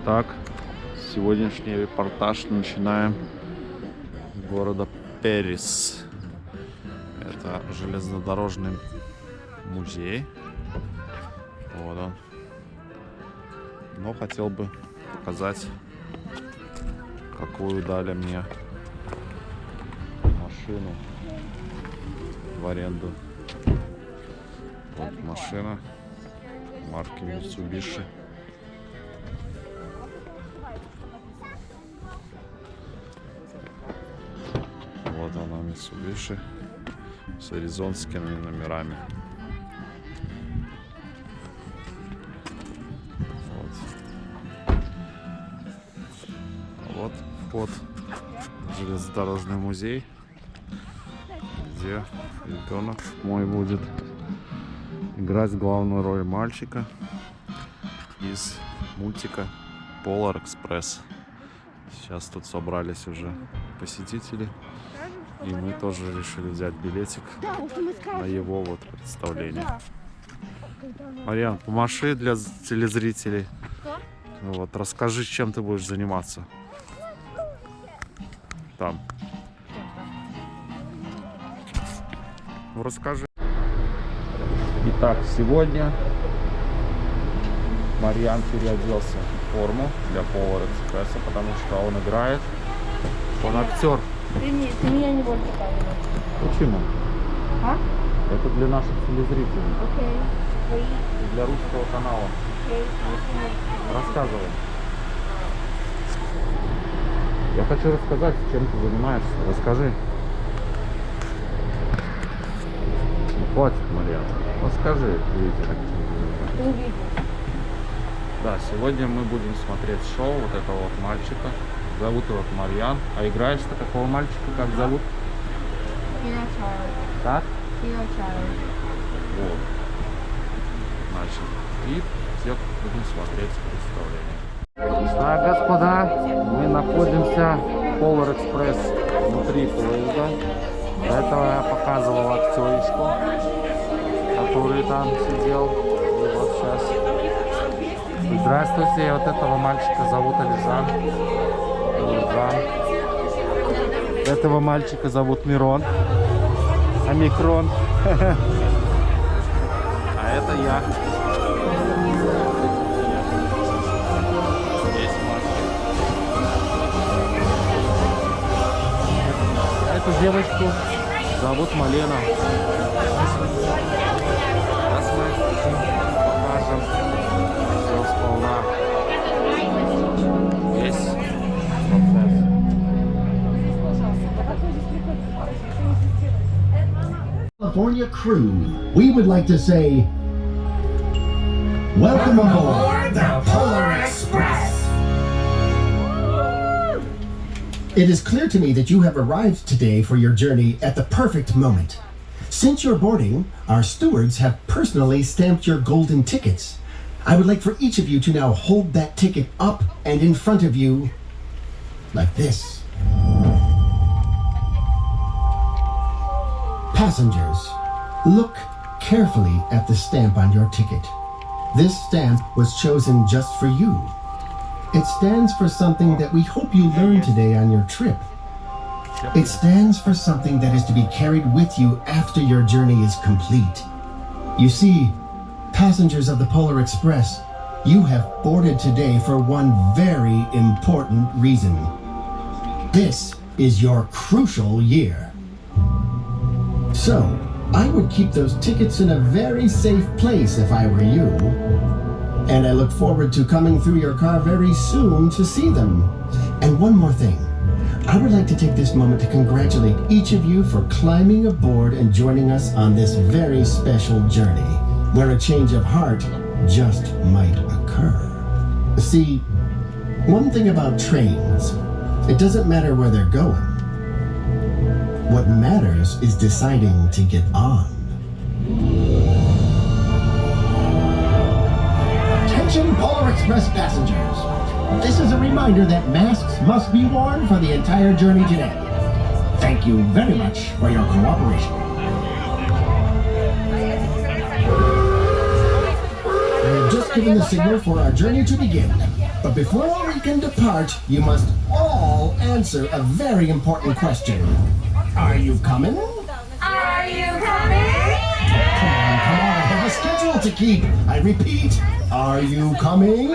Итак, сегодняшний репортаж начинаем с города Перис. Это железнодорожный музей. Вот он. Но хотел бы показать, какую дали мне машину в аренду. Вот машина марки Mitsubishi. Вот она, Mitsubishi, с аризонскими номерами. Вот вход в железнодорожный музей, где ребенок мой будет играть главную роль мальчика из мультика Polar Express. Сейчас тут собрались уже посетители, и мы тоже решили взять билетик на его вот представление. Марьян, помаши для телезрителей. Вот, расскажи, чем ты будешь заниматься там. Ну, расскажи. Итак, сегодня Марьян переоделся в форму для Polar Expressa, потому что он играет. Он актер. Ты меня не можешь показывать. Почему? А? Это для наших телезрителей. Окей. И для русского канала. Окей. Рассказывай. Я хочу рассказать, чем ты занимаешься. Расскажи. Ну, хватит, Марьян. Расскажи, видите, да, сегодня мы будем смотреть шоу вот этого вот мальчика. Зовут его Марьян. А играешь-то какого мальчика? Как зовут? Как? Вот. Значит, и все будем смотреть представление. Так, господа, мы находимся в Polar Express внутри поезда. До этого я показывал актеришку, который там сидел. И вот сейчас. Здравствуйте, вот этого мальчика зовут Ализан. Этого мальчика зовут Мирон. Омикрон. А это я. Эту девочку зовут Малена. Сейчас мы покажем все сполна. Весь процесс. California crew, we would like to say, welcome aboard the Polar Express! It is clear to me that you have arrived today for your journey at the perfect moment. Since your boarding, our stewards have personally stamped your golden tickets. I would like for each of you to now hold that ticket up and in front of you, like this. Passengers, look carefully at the stamp on your ticket. This stamp was chosen just for you. It stands for something that we hope you learn today on your trip. It stands for something that is to be carried with you after your journey is complete. You see, passengers of the Polar Express, you have boarded today for one very important reason. This is your crucial year. So, I would keep those tickets in a very safe place if I were you. And I look forward to coming through your car very soon to see them. And one more thing. I would like to take this moment to congratulate each of you for climbing aboard and joining us on this very special journey, where a change of heart just might occur. See, one thing about trains, it doesn't matter where they're going. What matters is deciding to get on. Attention Polar Express passengers. This is a reminder that masks must be worn for the entire journey today. Thank you very much for your cooperation. We have just given the signal for our journey to begin. But before we can depart, you must all answer a very important question. Are you coming? Are you coming? Come on, I have a schedule to keep. I repeat, are you coming?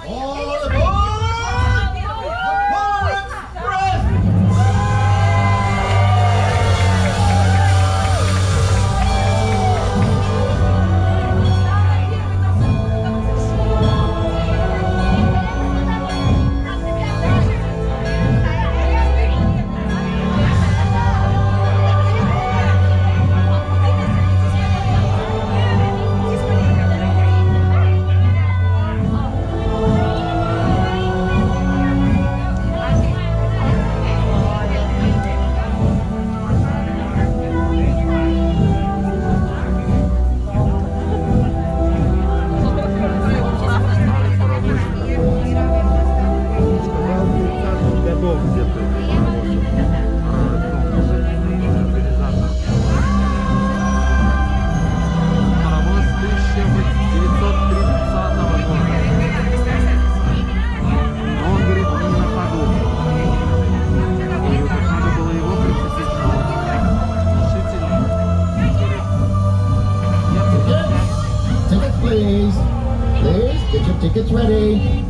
All aboard! Polar Express! Please, get your tickets ready.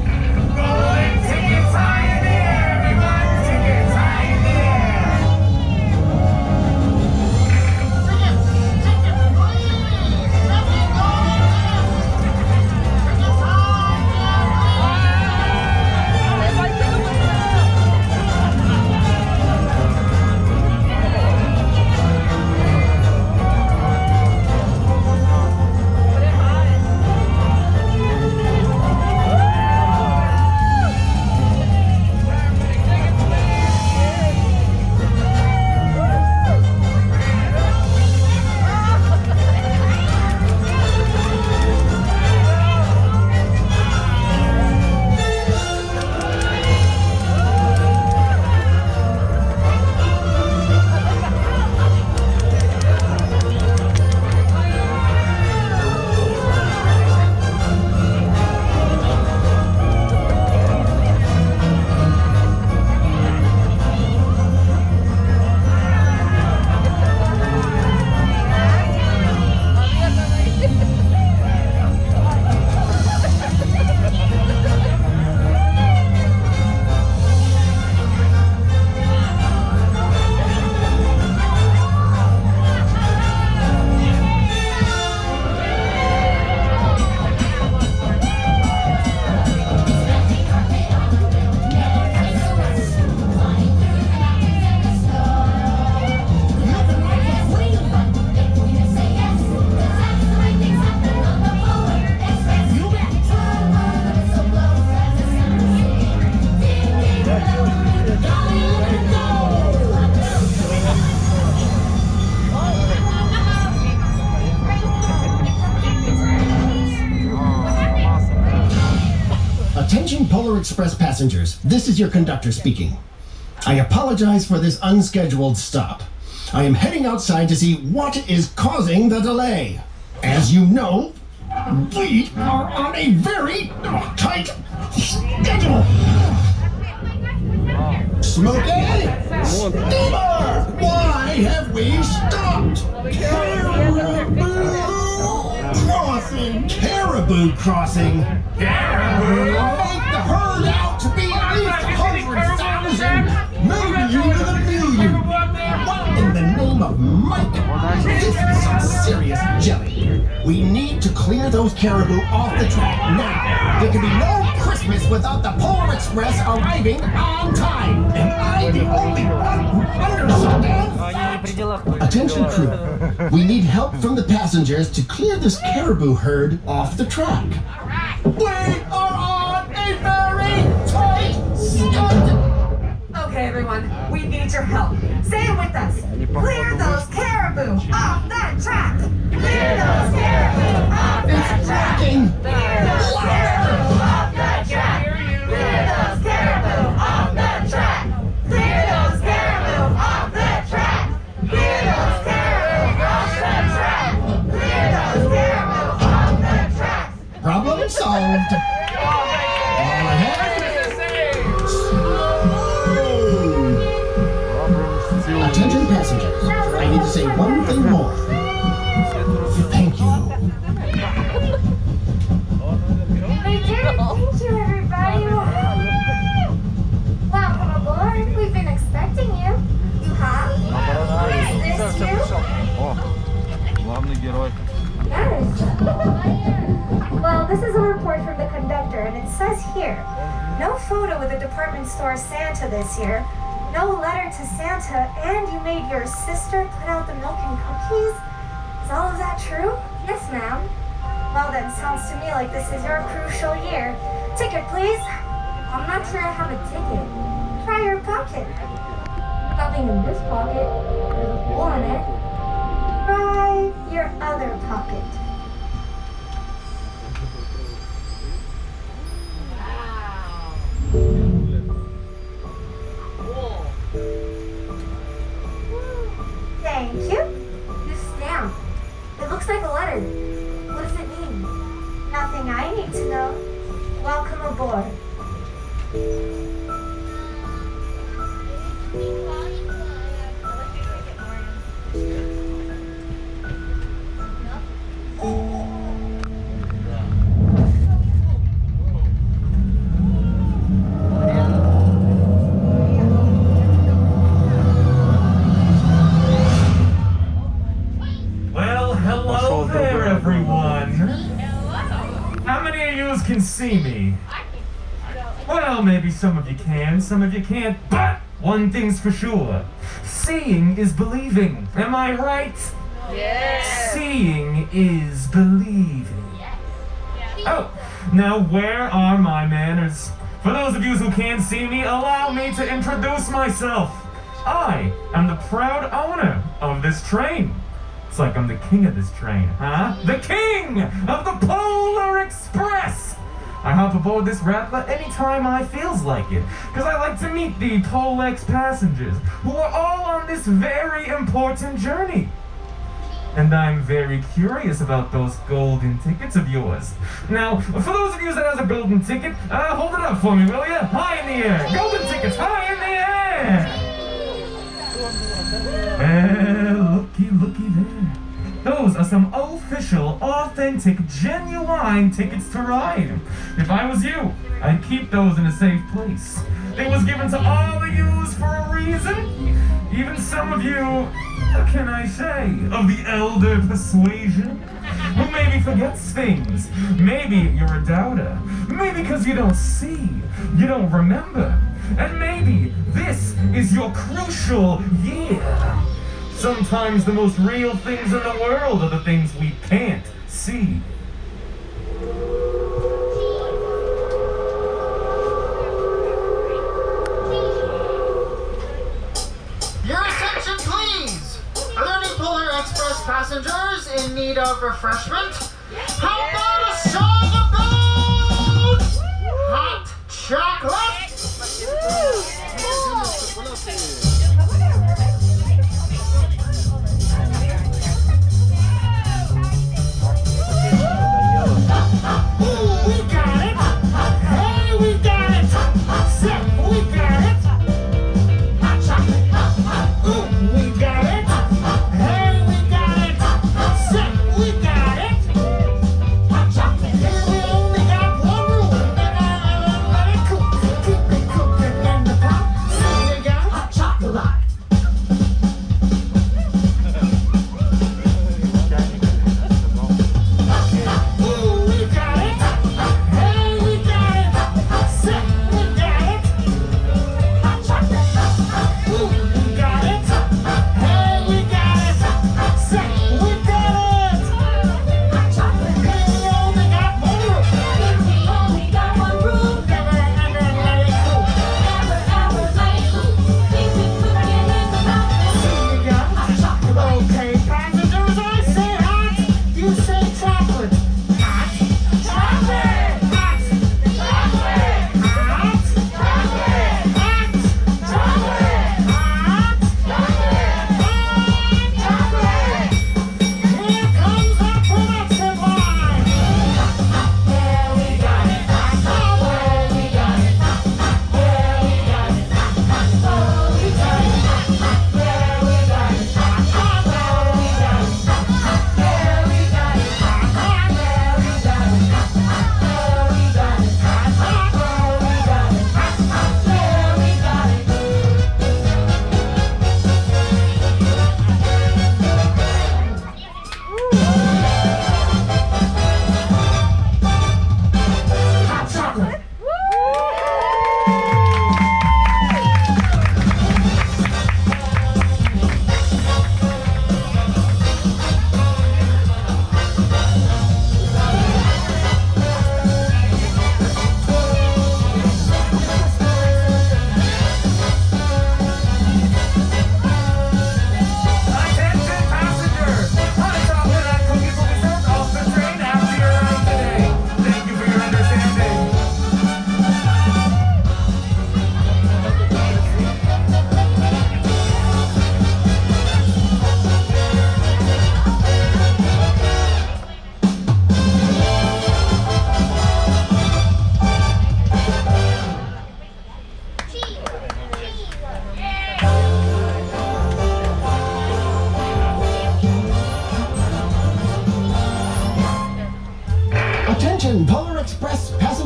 Attention Polar Express passengers, this is your conductor speaking. I apologize for this unscheduled stop. I am heading outside to see what is causing the delay. As you know, we are on a very tight schedule. Smokey! Steamer! Why have we stopped? Caribou crossing. Caribou? Make the herd out to be at least 100,000. Million to the million. What in the name of Mike? This is some serious jelly. We need to clear those caribou off the track now. There can be no Christmas without the Polar Express arriving on time. Am I the only one who understands? Attention crew, we need help from the passengers to clear this caribou herd off the track. We are on a very tight schedule. Okay, everyone, we need your help. Say it with us. Clear those caribou off that track. Clear those caribou off that track. Clear those caribou off that track. Clear those caribou off that track. Clear those caribou off that track. Clear those caribou off that track. Clear those caribou off that track. Problem? says here, no photo with a department store Santa this year, no letter to Santa, and you made your sister put out the milk and cookies? Is all of that true? Yes, ma'am. Well then, sounds to me like this is your crucial year. Ticket, please. I'm not sure I have a ticket. Try your pocket. Nothing in this pocket. There's a hole in it. Try your other pocket. Thank you. This stamp. It looks like a letter. What does it mean? Nothing I need to know. Welcome aboard. Well, hello there, everyone. How many of you can see me? Well, maybe some of you can, some of you can't, but one thing's for sure. Seeing is believing. Am I right? Yes. Seeing is believing. Oh, now where are my manners? For those of you who can't see me, allow me to introduce myself. I am the proud owner of this train. It's like I'm the king of this train, huh? The king of the Polar Express! I hop aboard this rattler anytime I feels like it, because I like to meet the Polex passengers, who are all on this very important journey. And I'm very curious about those golden tickets of yours. Now, for those of you that has a golden ticket, hold it up for me, will you? High in the air! Golden tickets, high in the air! Looky there. Those are some official, authentic, genuine tickets to ride. If I was you, I'd keep those in a safe place. They was given to all of yous for a reason. Even some of you, what can I say, of the elder persuasion, who maybe forgets things. Maybe you're a doubter. Maybe because you don't see, you don't remember. And maybe this is your crucial year. Sometimes the most real things in the world are the things we can't see. Your attention, please! Are there any Polar Express passengers in need of refreshment? How about a song about hot chocolate? Ooh, we got it! Hey, we got it! Sip, we got it! Hot chocolate! Ooh, we got it! Hey, we got it! Sip, we got it!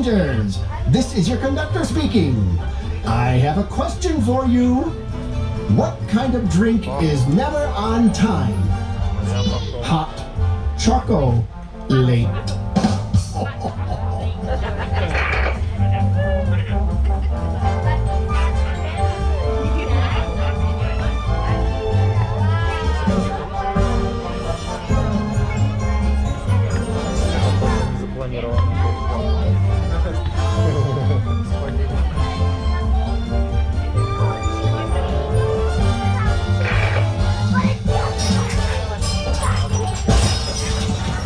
Passengers, this is your conductor speaking. I have a question for you. What kind of drink is never on time? Hot chocolate.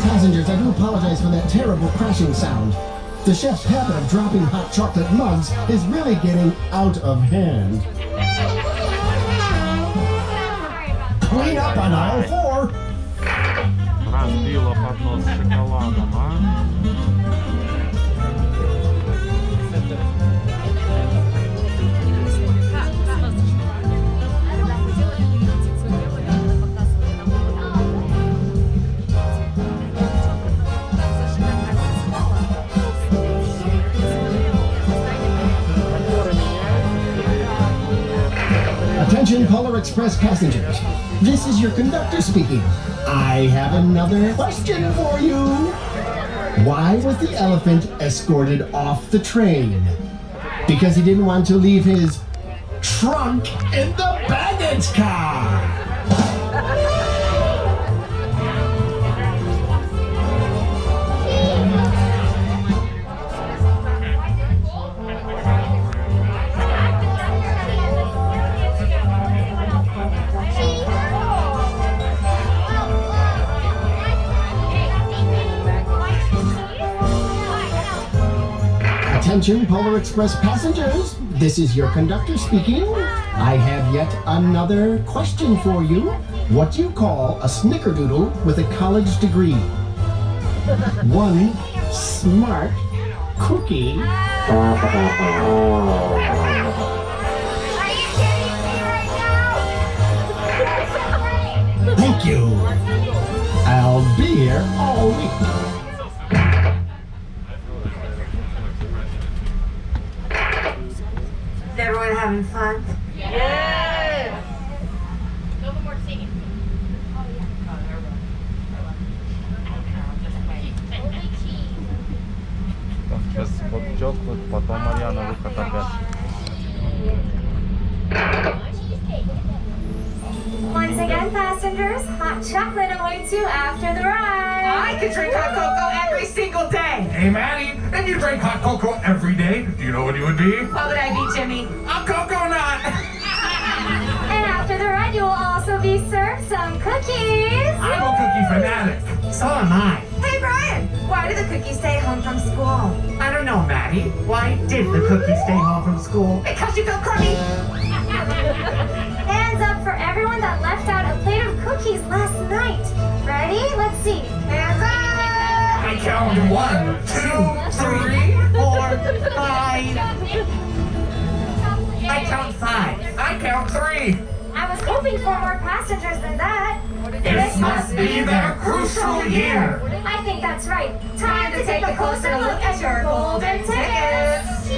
Passengers, I do apologize for that terrible crashing sound. The chef's habit of dropping hot chocolate mugs is really getting out of hand. Clean up on aisle 4. Разбила поднос с шоколадом, а? Attention Polar Express passengers, this is your conductor speaking. I have another question for you. Why was the elephant escorted off the train? Because he didn't want to leave his trunk in the baggage car. Attention Polar Express passengers, this is your conductor speaking. I have yet another question for you. What do you call a snickerdoodle with a college degree? One smart cookie. Are you kidding me right now? Thank you. I'll be here all week. Is everyone having fun? Сейчас подтёклых, потом Марьяна выход опять. Once again, passengers, hot chocolate awaits you after the ride. I could drink hot cocoa every single day. Hey, Maddie, if you drank hot cocoa every day, do you know what you would be? What would I be, Jimmy? A cocoa nut. And after the ride, you will also be served some cookies. I'm a cookie fanatic. So am I. Hey, Brian, why did the cookies stay home from school? I don't know, Maddie. Why did the cookie stay home from school? Because you feel crummy. Hands up for everyone that left out a plate of cookies last night. Ready? Let's see. Hands up! I count 1, 2, 3, 4, 5. I count 5. I count 3. I was hoping for more passengers than that. This must be their crucial year. I think that's right. Time to take a closer look at your golden tickets.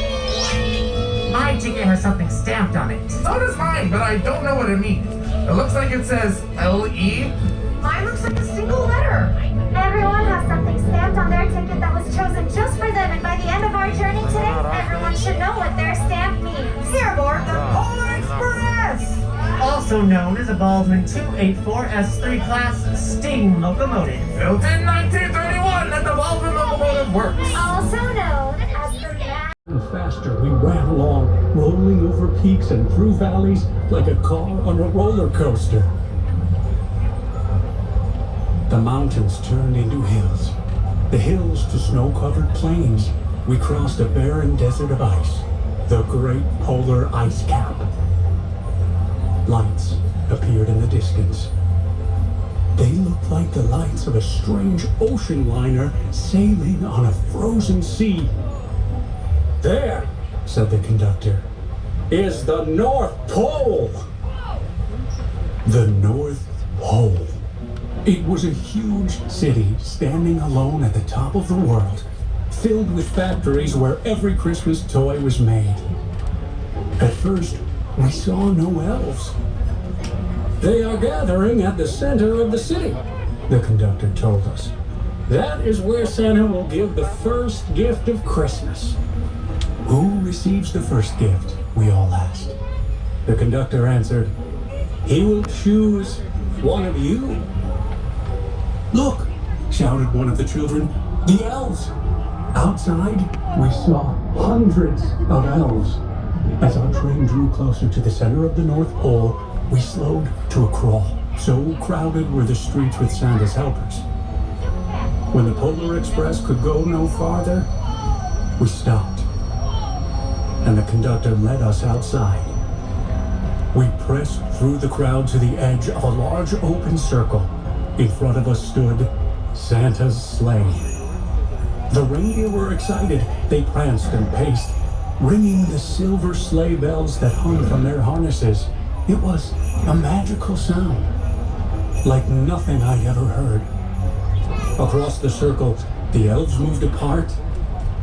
My ticket has something stamped on it. So does mine, but I don't know what it means. It looks like it says L-E. Mine looks like a single letter. Everyone has something stamped on their ticket that was chosen just for them, and by the end of our journey today, everyone should know what their stamp means. Here aboard the Polar Express! Also known as a Baldwin 284 S3 class steam locomotive. Built in 1931 at the Baldwin Locomotive Works. Also known as the Mad. Faster we ran along, rolling over peaks and through valleys like a car on a roller coaster. The mountains turned into hills, the hills to snow-covered plains. We crossed a barren desert of ice, the great polar ice cap. Lights appeared in the distance. They looked like the lights of a strange ocean liner sailing on a frozen sea. There, said the conductor, is the North Pole. The North Pole. It was a huge city standing alone at the top of the world. filled with factories where every Christmas toy was made. At first, we saw no elves. They are gathering at the center of the city, the conductor told us. That is where Santa will give the first gift of Christmas. Who receives the first gift? We all asked. The conductor answered, he will choose one of you. Look, shouted one of the children, the elves. Outside, we saw hundreds of elves. As our train drew closer to the center of the North Pole, we slowed to a crawl. So crowded were the streets with Santa's helpers. When the Polar Express could go no farther, we stopped. And the conductor led us outside. We pressed through the crowd to the edge of a large open circle. In front of us stood Santa's sleigh. The reindeer were excited. They pranced and paced, ringing the silver sleigh bells that hung from their harnesses. It was a magical sound, like nothing I'd ever heard. Across the circle, the elves moved apart,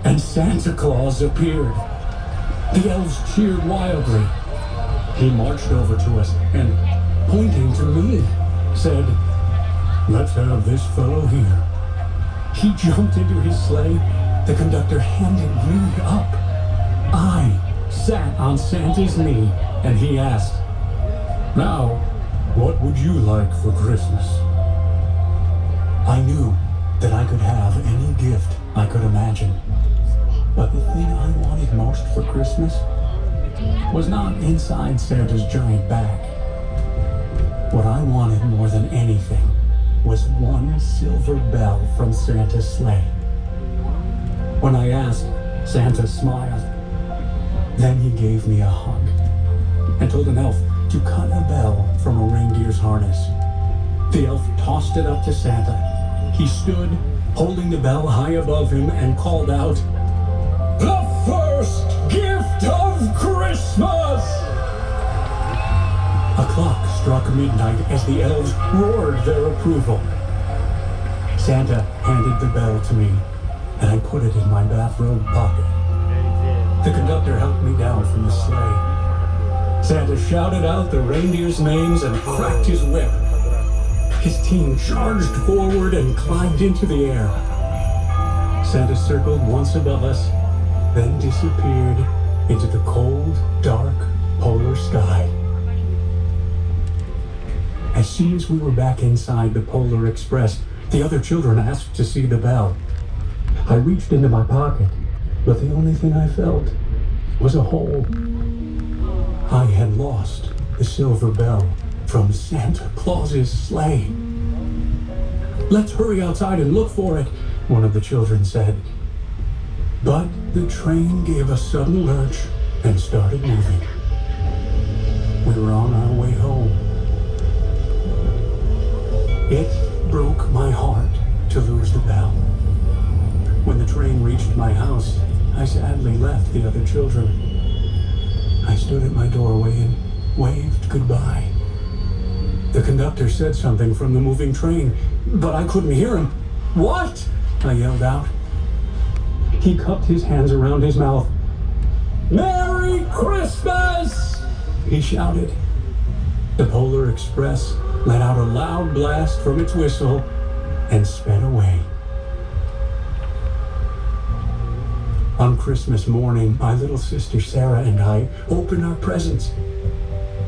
and Santa Claus appeared. The elves cheered wildly. He marched over to us and, pointing to me, said, let's have this fellow here. He jumped into his sleigh. The conductor handed me up. I sat on Santa's knee, and he asked, now, what would you like for Christmas? I knew that I could have any gift I could imagine. But the thing I wanted most for Christmas was not inside Santa's giant bag. What I wanted more than anything was one silver bell from Santa's sleigh. When I asked, Santa smiled. Then he gave me a hug and told an elf to cut a bell from a reindeer's harness. The elf tossed it up to Santa. He stood, holding the bell high above him, and called out, the first gift of Christmas! A clock struck midnight as the elves roared their approval. Santa handed the bell to me, and I put it in my bathrobe pocket. The conductor helped me down from the sleigh. Santa shouted out the reindeers' names and cracked his whip. His team charged forward and climbed into the air. Santa circled once above us, then disappeared into the cold, dark, polar sky. As soon as we were back inside the Polar Express, the other children asked to see the bell. I reached into my pocket, but the only thing I felt was a hole. I had lost the silver bell from Santa Claus's sleigh. Let's hurry outside and look for it, one of the children said. But the train gave a sudden lurch and started moving. We were on our way home. It broke my heart to lose the bell. When the train reached my house, I sadly left the other children. I stood at my doorway and waved goodbye. The conductor said something from the moving train, but I couldn't hear him. What? I yelled out. He cupped his hands around his mouth. Merry Christmas! He shouted. The Polar Express let out a loud blast from its whistle and sped away. On Christmas morning, my little sister Sarah and I opened our presents.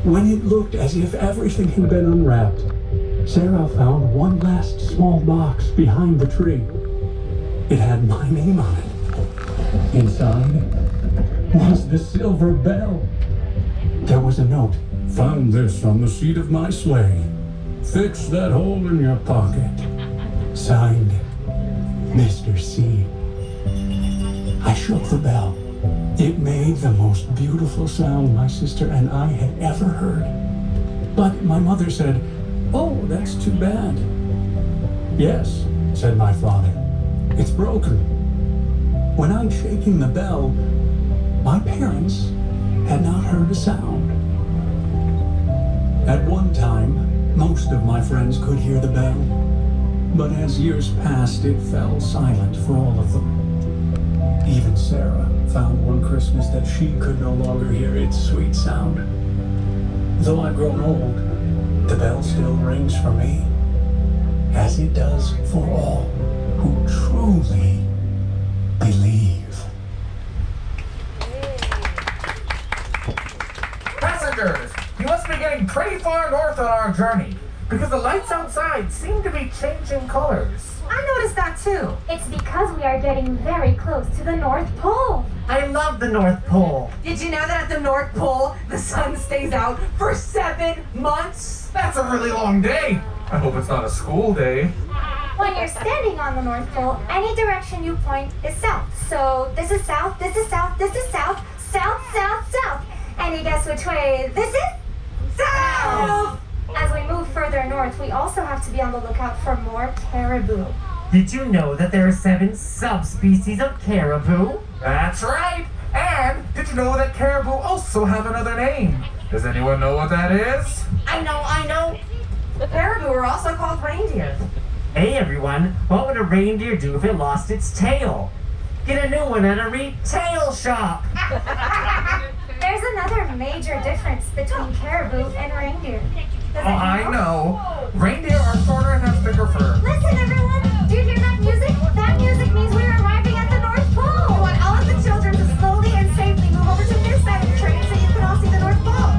When it looked as if everything had been unwrapped, Sarah found one last small box behind the tree. It had my name on it. Inside was the silver bell. There was a note. Found this on the seat of my sleigh. Fix that hole in your pocket. Signed, Mr. C. I shook the bell. It made the most beautiful sound my sister and I had ever heard. But my mother said, "Oh, that's too bad." "Yes," said my father, "it's broken." When I'm shaking the bell, my parents had not heard a sound. At one time, most of my friends could hear the bell, but as years passed, it fell silent for all of them. Even Sarah found one Christmas that she could no longer hear its sweet sound. Though I've grown old, the bell still rings for me, as it does for all who truly believe. Passengers, you must be getting pretty far north on our journey, because the lights outside seem to be changing colors. I noticed that too. It's because we are getting very close to the North Pole. I love the North Pole. Did you know that at the North Pole, the sun stays out for 7 months? That's a really long day. I hope it's not a school day. When you're standing on the North Pole, any direction you point is south. So this is south, this is south, this is south, south, south, south. Any guess which way this is? South! As we move further north, we also have to be on the lookout for more caribou. Did you know that there are 7 subspecies of caribou? That's right. And did you know that caribou also have another name? Does anyone know what that is? I know. The caribou are also called reindeer. Hey everyone, what would a reindeer do if it lost its tail? Get a new one at a retail shop. There's another major difference between caribou and reindeer. Does Oh, I know. Reindeer are shorter and have thicker fur. Listen, everyone! Do you hear that music? That music means we're arriving at the North Pole! I want all of the children to slowly and safely move over to this side of the train so you can all see the North Pole.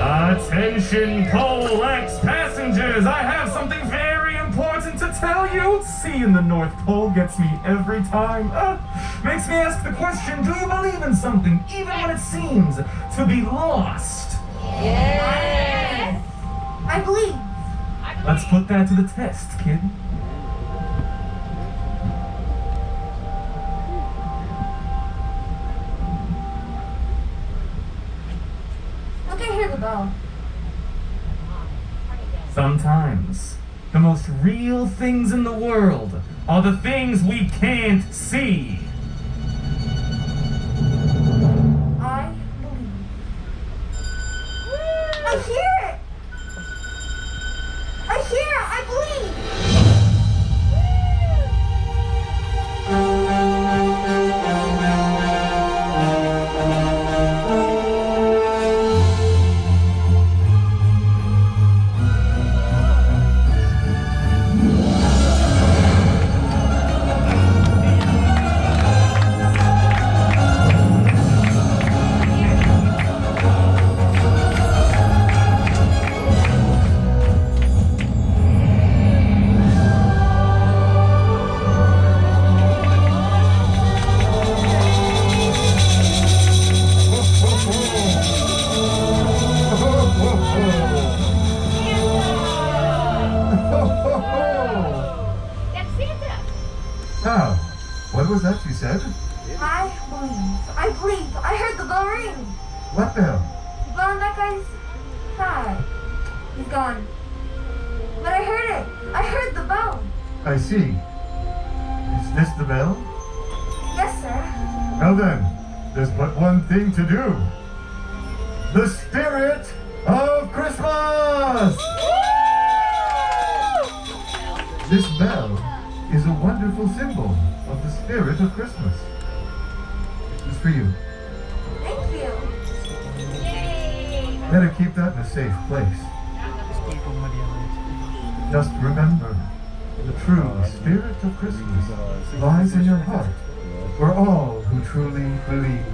Attention Pole X passengers, I have something very important to tell you. Seeing the North Pole gets me every time. Makes me ask the question, do you believe in something even when it seems to be lost? Yes! I believe. Let's put that to the test, kid. Look, I hear the bell. Sometimes, the most real things in the world are the things we can't see. I believe. I hear What was that you said? I believe. I heard the bell ring. What bell? The bell in that guy's hat. He's gone. But I heard it. I heard the bell. I see. Is this the bell? Yes, sir. Well then, there's but one thing to do. The spirit of Christmas! This bell is a wonderful symbol of the spirit of Christmas. This is for you. Thank you. Yay. Better keep that in a safe place. Just remember, the true spirit of Christmas lies in your heart for all who truly believe.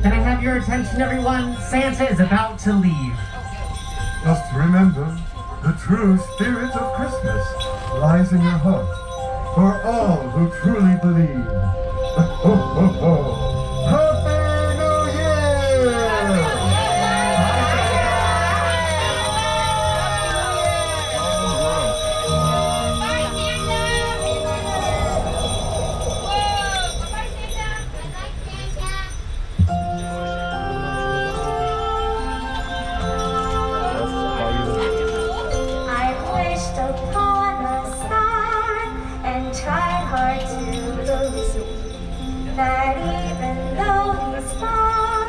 Can I have your attention, everyone? Santa is about to leave. Just remember, the true spirit of Christmas lies in your heart for all who truly believe. Ho, ho, ho. Happy New Year! That even though he's far,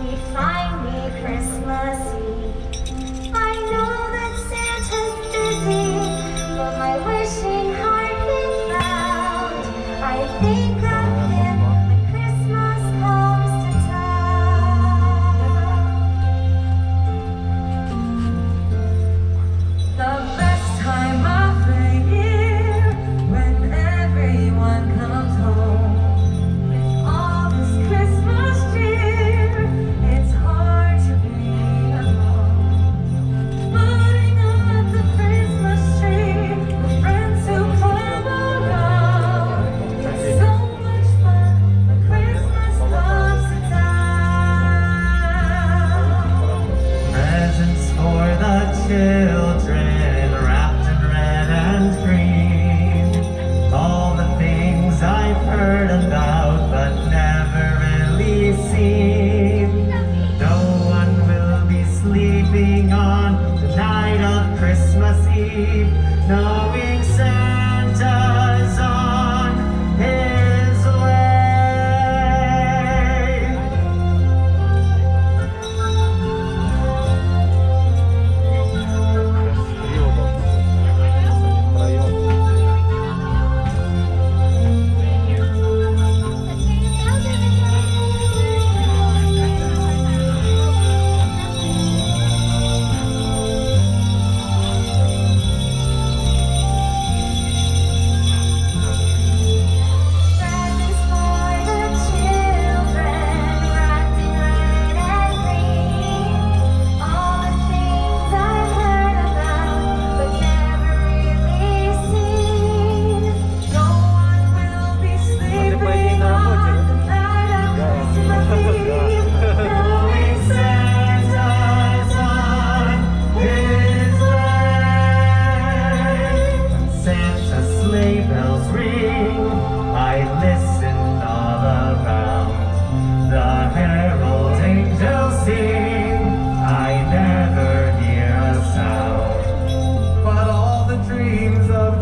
he'd find me Christmas Eve. I know that Santa's busy, but my wishing heart been found. I think of him when Christmas comes to town. The best time of the year, when everyone comes home.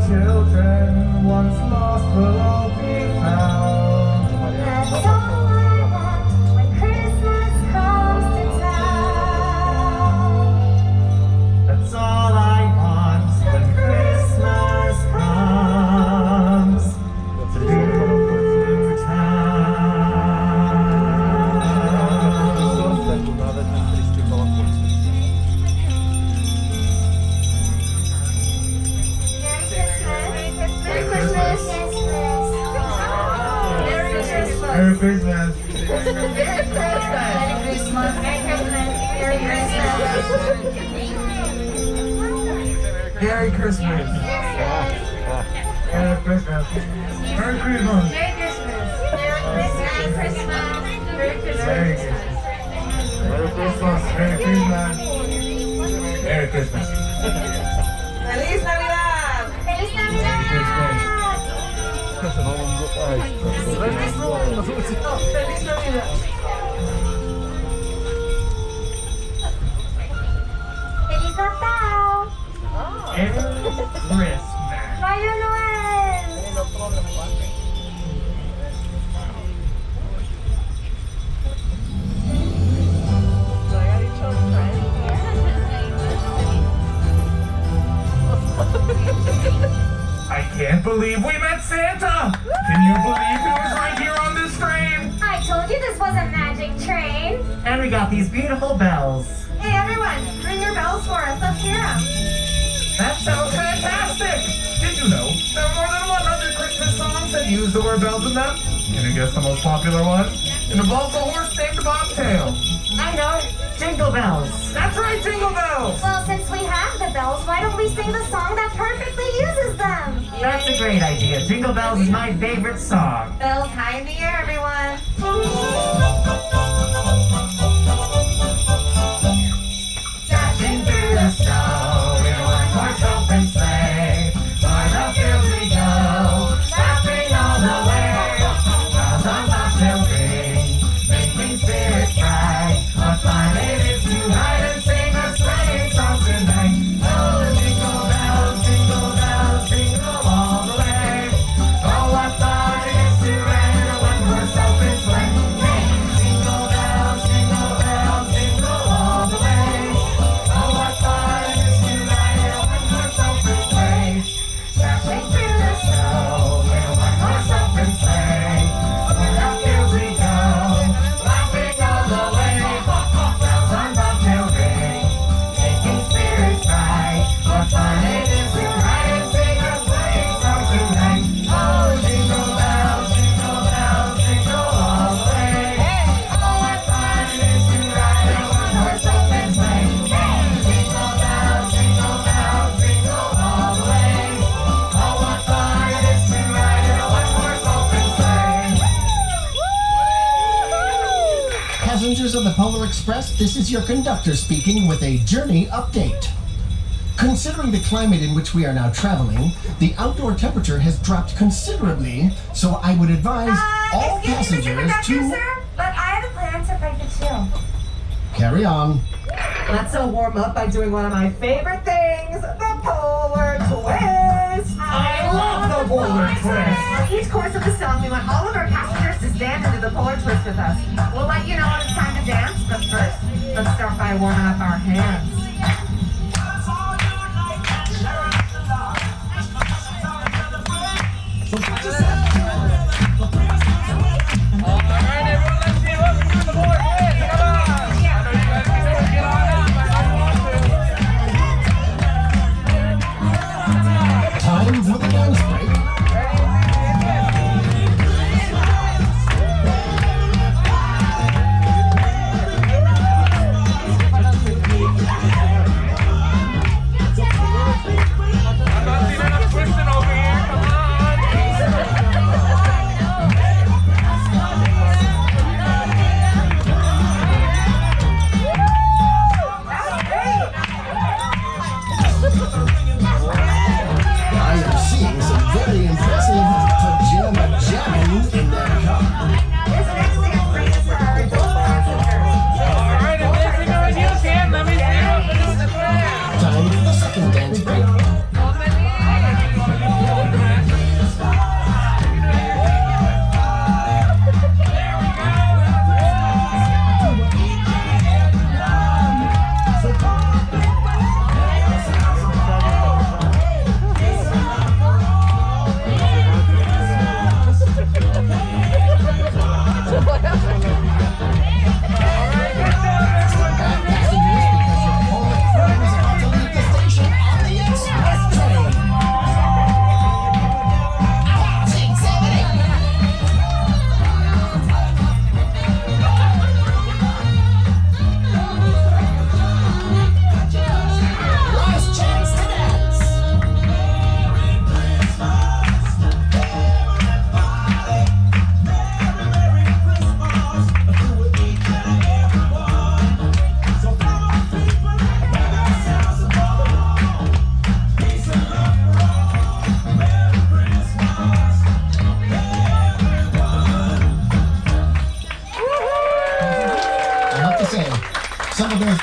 children once lost will all be found. That's all I want when Christmas comes to town. That's all I want when Christmas comes to town. Merry Christmas. Merry Christmas. Merry Christmas. Merry Christmas. Merry Christmas. Merry Christmas. Merry Christmas. Merry Christmas. Merry Christmas. Merry Christmas. Merry Christmas. Merry Christmas. Merry Christmas. ¡Feliz Navidad! Feliz Navidad. ¡Feliz Navidad! Feliz Natal. Christmas. Fire Noel. I can't believe we met Santa! Can you believe he was right here on this train? I told you this was a magic train. And we got these beautiful bells. Hey everyone, ring your bells for us. Let's hear them. That sounds fantastic! Did you know there are more than 100 Christmas songs that use the word bells in them? Can you guess the most popular one? It involves a horse named Bobtail. I know, Jingle Bells. That's right, Jingle Bells! Well, since we have the bells, why don't we sing the song that perfectly uses them? That's a great idea. Jingle Bells is my favorite song. Bells high in the air, everyone. Dashing through the snow in a one-horse open sleigh. O'er the fields we go, laughing all the way. Bells on bobtails ring, making spirits bright. What fun it is to ride and sing a sleighing song tonight. Oh, jingle bells, jingle all the way. Oh, what fun it is to ride in a one-horse open sleigh. Hey, jingle bells, jingle all the way. Oh, what fun it is to ride in a one-horse open sleigh. Dashing through the snow in a one-horse open sleigh. O'er the fields we go, laughing all the way. Bells on bobtail ring, making spirits bright. What fun it is to ride and sing a sleighing song tonight. Oh, jingle bells, jingle all the way. Oh, what fun it is to ride in a one-horse open sleigh. Jingle bells, jingle all the way. Oh, what fun it is to ride in a one-horse open sleigh. Passengers of the Polar Express, this is your conductor speaking with a journey update. Considering the climate in which we are now traveling, the outdoor temperature has dropped considerably, so I would advise all Excuse me, Mr. passengers Conductor, to sir, but I have a plan to break the chill. carry on. Let's warm up by doing one of my favorite things, the Polar Twist. I love the Polar Twist. Each course of the song, we want all of our passengers to stand and do the Polar Twist with us. We'll let you know when it's time to dance, but first, let's start by warming up our hands. Time for the dance break.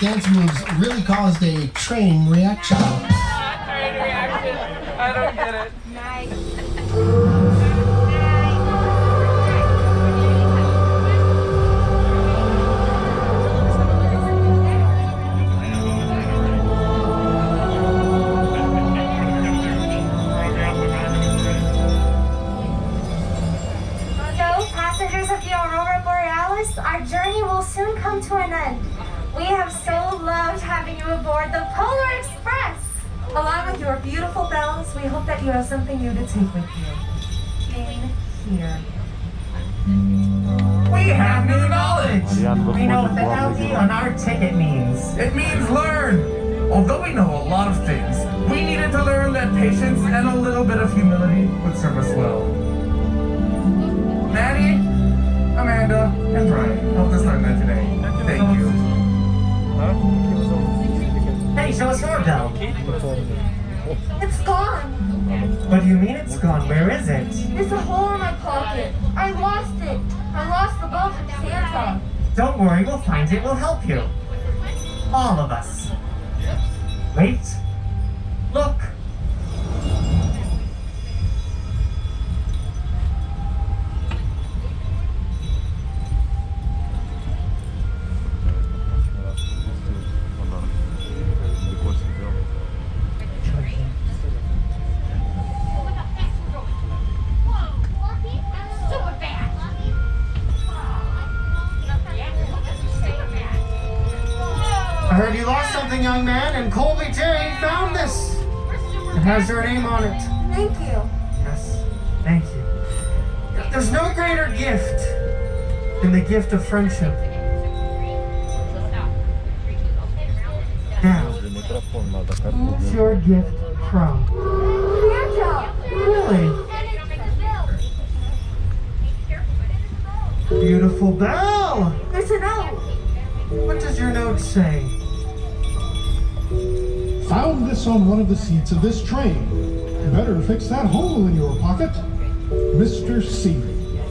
dance moves really caused a train reaction. Train reaction. I don't get it. Our journey will soon come to an end. We have so loved having you aboard the Polar Express. Along with your beautiful bells, we hope that you have something new to take with you. In here. We have new knowledge! We know what the LD on our ticket means. It means learn! Although we know a lot of things, we needed to learn that patience and a little bit of humility would serve us well. Maddie, Amanda, and Brian helped us learn that today. Thank you. Hey, show us your bell. It's gone. What do you mean it's gone? Where is it? There's a hole in my pocket. I lost it. I lost the bell from Santa. Don't worry, we'll find it. We'll help you. All of us. Wait. Look. I heard you lost something, young man, and Colby J found this. It has your name on it. Thank you. Yes, thank you. There's no greater gift than the gift of friendship. Now, who's your gift from? Santa. Really? Beautiful bell! There's a note. What does your note say? Found this on one of the seats of this train. Better fix that hole in your pocket. Mr. C.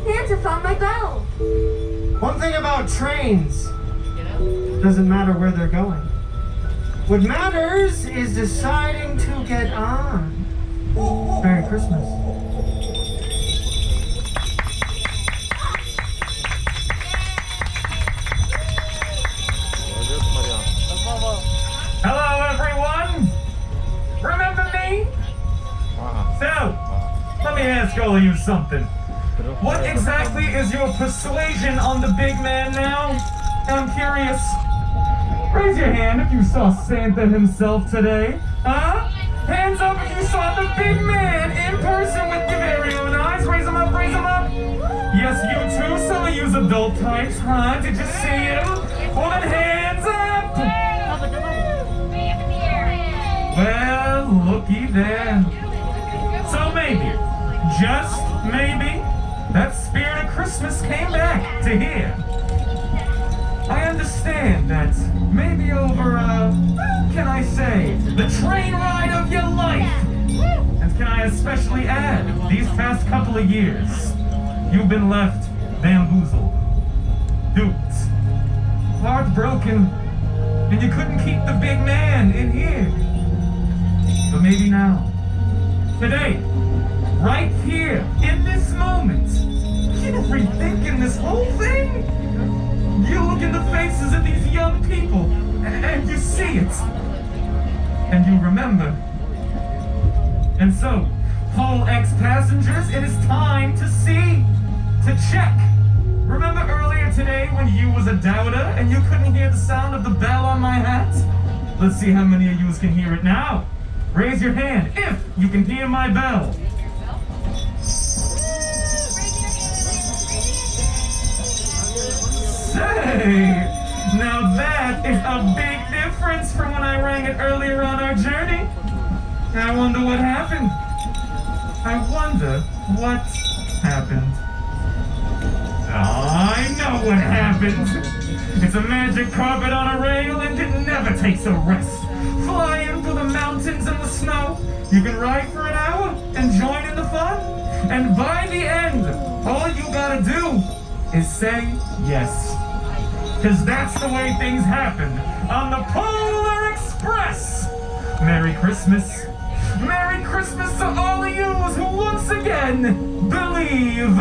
Santa found my bell. One thing about trains, doesn't matter where they're going. What matters is deciding to get on. Merry Christmas. Hello, everyone! Remember me? So, let me ask all of you something. What exactly is your persuasion on the big man now? I'm curious. Raise your hand if you saw Santa himself today. Huh? Hands up if you saw the big man in person with your very own eyes. Raise them up, raise them up. Yes, you too, some of you's adult types, huh? Did you see him? Well, then hands up! Well, looky there. So maybe, just maybe, that spirit of Christmas came back to here. I understand that maybe over, can I say, the train ride of your life. And can I especially add, these past couple of years, you've been left bamboozled, duped, heartbroken, and you couldn't keep the big man in here. But maybe now, today, right here, in this moment, you're rethinking this whole thing. You look in the faces of these young people, and you see it. And you remember. And so, whole ex-passengers, it is time to see, to check. Remember earlier today when you was a doubter and you couldn't hear the sound of the bell on my hat? Let's see how many of you can hear it now. Raise your hand if you can hear my bell. Say, now that is a big difference from when I rang it earlier on our journey. I wonder what happened. I wonder what happened. I know what happened. It's a magic carpet on a rail and it never takes a rest. Flying through the mountains and the snow. You can ride for an hour and join in the fun. And by the end, all you gotta do is say yes. Because that's the way things happen on the Polar Express. Merry Christmas. Merry Christmas to all of yous who once again believe.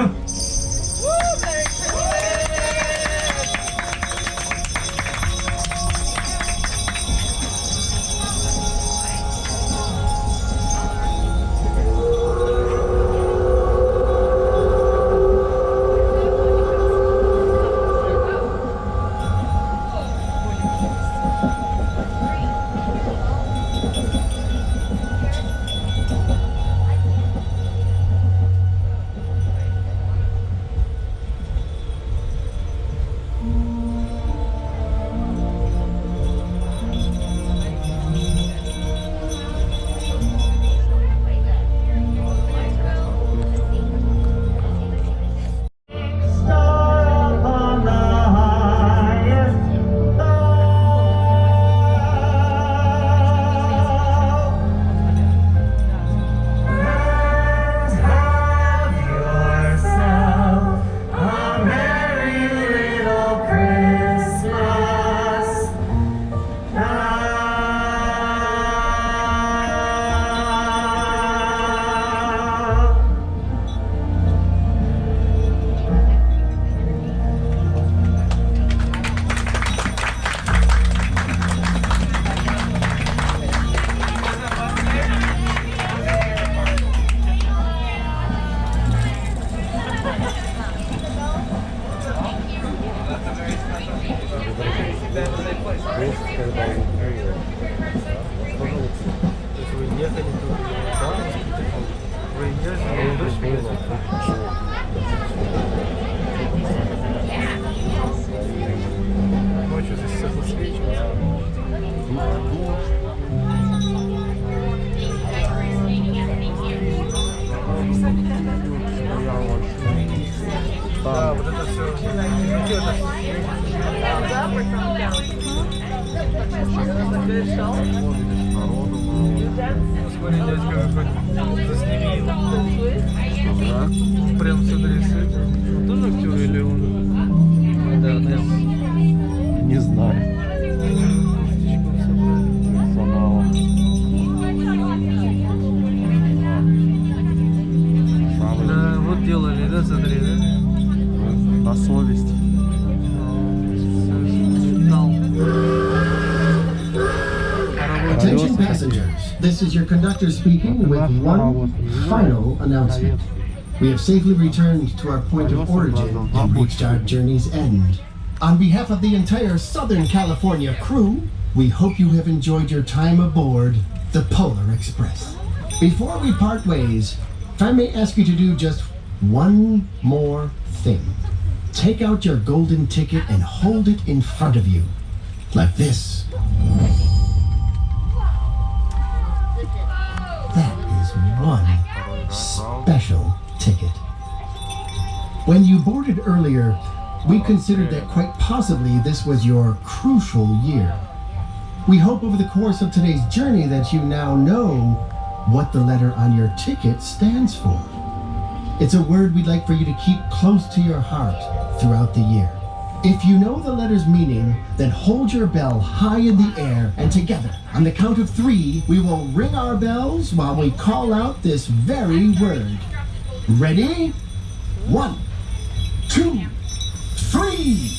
Да, вот это все. Смотри, дядька, какой засними его. Прям смотри, с этим. Он тоже актер или он? Да, Не знаю. Да, вот делали, да, смотри, да? На совесть. Attention passengers, this is your conductor speaking with one final announcement. We have safely returned to our point of origin and reached our journey's end. On behalf of the entire Southern California crew, we hope you have enjoyed your time aboard the Polar Express. Before we part ways, if I may ask you to do just one more thing. Take out your golden ticket and hold it in front of you, like this. That is one special ticket. When you boarded earlier, we considered that quite possibly this was your crucial year. We hope over the course of today's journey that you now know what the letter on your ticket stands for. It's a word we'd like for you to keep close to your heart throughout the year. If you know the letter's meaning, then hold your bell high in the air, and together, on the count of 3, we will ring our bells while we call out this very word. Ready? 1, 2, 3!